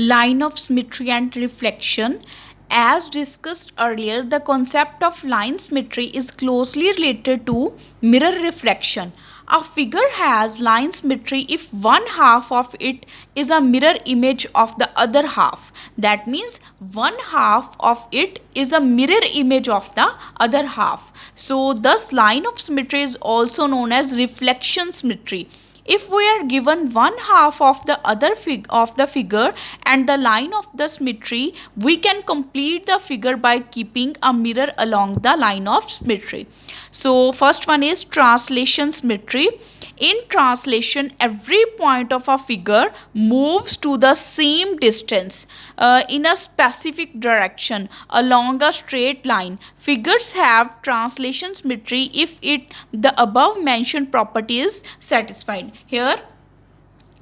Line of symmetry and reflection. As discussed earlier, the concept of line symmetry is closely related to mirror reflection. A figure has line symmetry if one half of it is a mirror image of the other half. That means one half of it is the mirror image of the other half. So, thus, line of symmetry is also known as reflection symmetry. If we are given one half of the other of the figure and the line of the symmetry, we can complete the figure by keeping a mirror along the line of symmetry. So first one is translation symmetry. In translation, every point of a figure moves to the same distance in a specific direction along a straight line. Figures have translation symmetry if the above mentioned property is satisfied. Here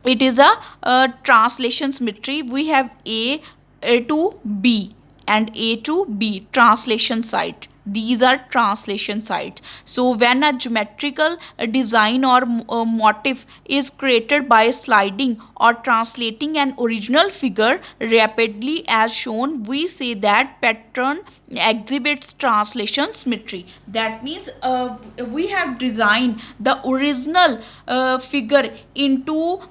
it is a translation symmetry. We have A to B and A to B translation side. These are translation sides. So when a geometrical design or motif is created by sliding or translating an original figure rapidly as shown, we say that pattern exhibits translation symmetry. That means we have designed the original figure into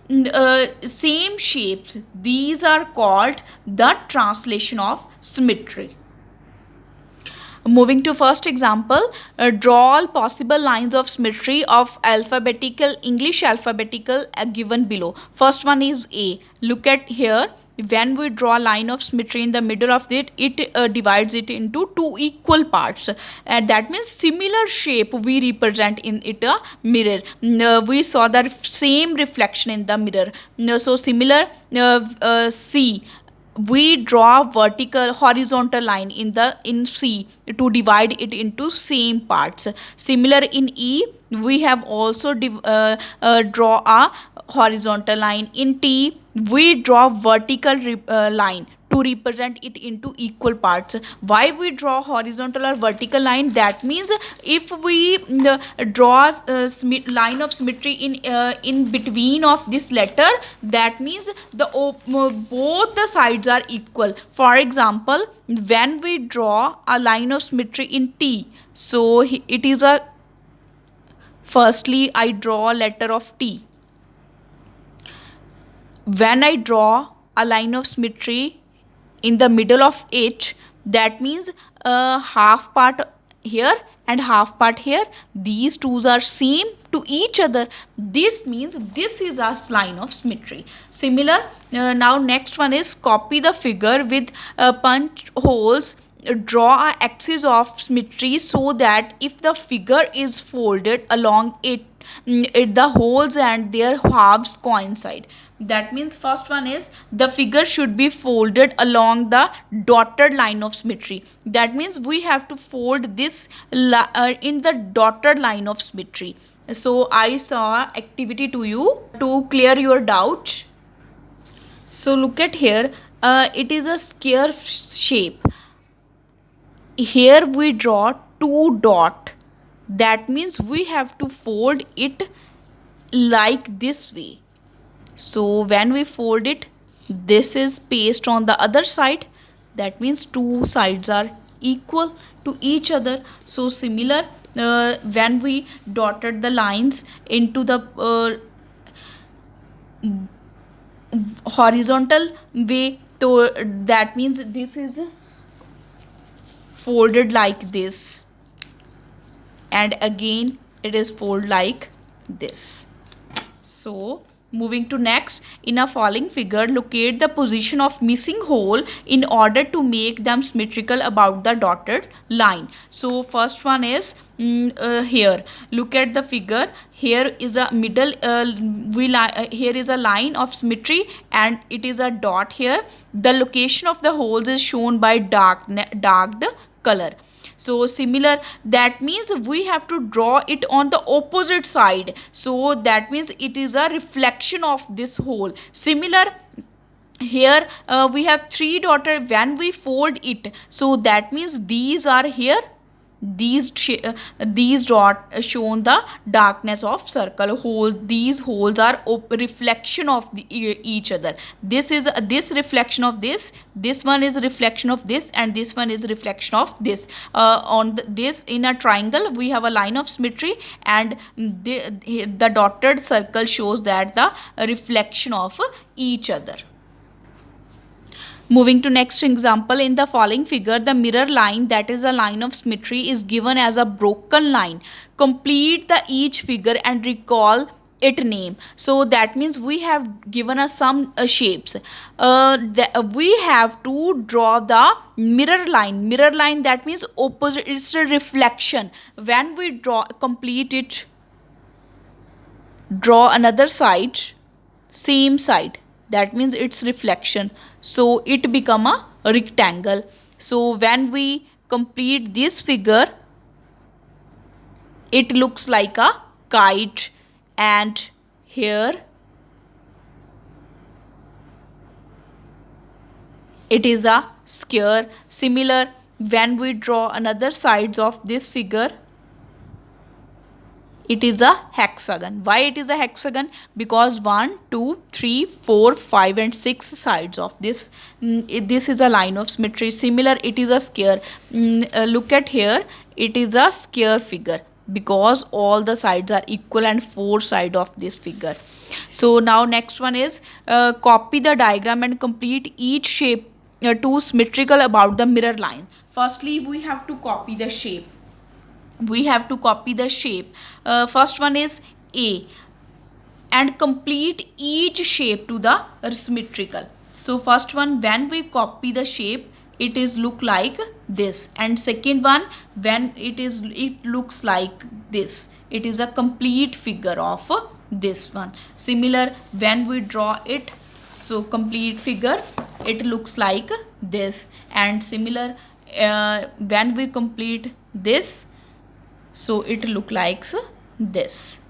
same shapes. These are called the translation of symmetry. Moving to first example, draw all possible lines of symmetry of English alphabetical given below. First one is A. Look at here. When we draw a line of symmetry in the middle of it divides it into two equal parts. That means similar shape we represent in it a mirror. We saw the same reflection in the mirror. So similar C. We draw horizontal line in C to divide it into same parts. Similar in E, we have also draw a horizontal line. In T, we draw vertical line to represent it into equal parts. Why we draw horizontal or vertical line? That means if we draw line of symmetry in between of this letter, that means both the sides are equal. For example, when we draw a line of symmetry in T, so it is firstly I draw a letter of T. When I draw a line of symmetry in the middle of it, that means half part here and half part here, these two are same to each other. This means this is a line of symmetry. Similar, now next one is copy the figure with punch holes. Draw a axis of symmetry so that if the figure is folded along it, the holes and their halves coincide. That means first one is the figure should be folded along the dotted line of symmetry. That means we have to fold this in the dotted line of symmetry. So I saw activity to you to clear your doubt. So look at here, it is a square shape. Here we draw two dot. That means we have to fold it like this way. So when we fold it, this is pasted on the other side. That means two sides are equal to each other. So similar, when we dotted the lines into the horizontal way, so that means this is folded like this, and again it is folded like this. So moving to next, in a following figure, locate the position of missing hole in order to make them symmetrical about the dotted line. So first one is here. Look at the figure. Here is a middle. Here is a line of symmetry, and it is a dot here. The location of the holes is shown by darked color. So similar, that means we have to draw it on the opposite side. So that means it is a reflection of this hole. Similar, here we have three dotted. When we fold it, so that means these are here these dot shown the darkness of circle hole. These holes are reflection of each other. This is this reflection of this one is reflection of this, and this one is reflection of this. This in a triangle we have a line of symmetry, and the dotted circle shows that the reflection of each other. Moving to next example, in the following figure, the mirror line, that is a line of symmetry, is given as a broken line. Complete the each figure and recall it name. So that means we have given us some shapes. We have to draw the mirror line. Mirror line, that means opposite, it's a reflection. When we complete it, draw another side, same side, that means it's reflection, so it become a rectangle. So when we complete this figure, it looks like a kite, and here it is a square. Similar, when we draw another sides of this figure, it is a hexagon. Why it is a hexagon? Because 1 2 3 4 5 and 6 sides of this. This is a line of symmetry. Similar, it is a square. Look at here, it is a square figure because all the sides are equal and 4 sides of this figure. So now next one is copy the diagram and complete each shape to symmetrical about the mirror line. Firstly, we have to copy the shape. First one is A, and complete each shape to the symmetrical. So first one, when we copy the shape, it is look like this, and second one, when it looks like this, it is a complete figure of this one. Similar, when we draw it, so complete figure, it looks like this, and similar, when we complete this, so it look like this.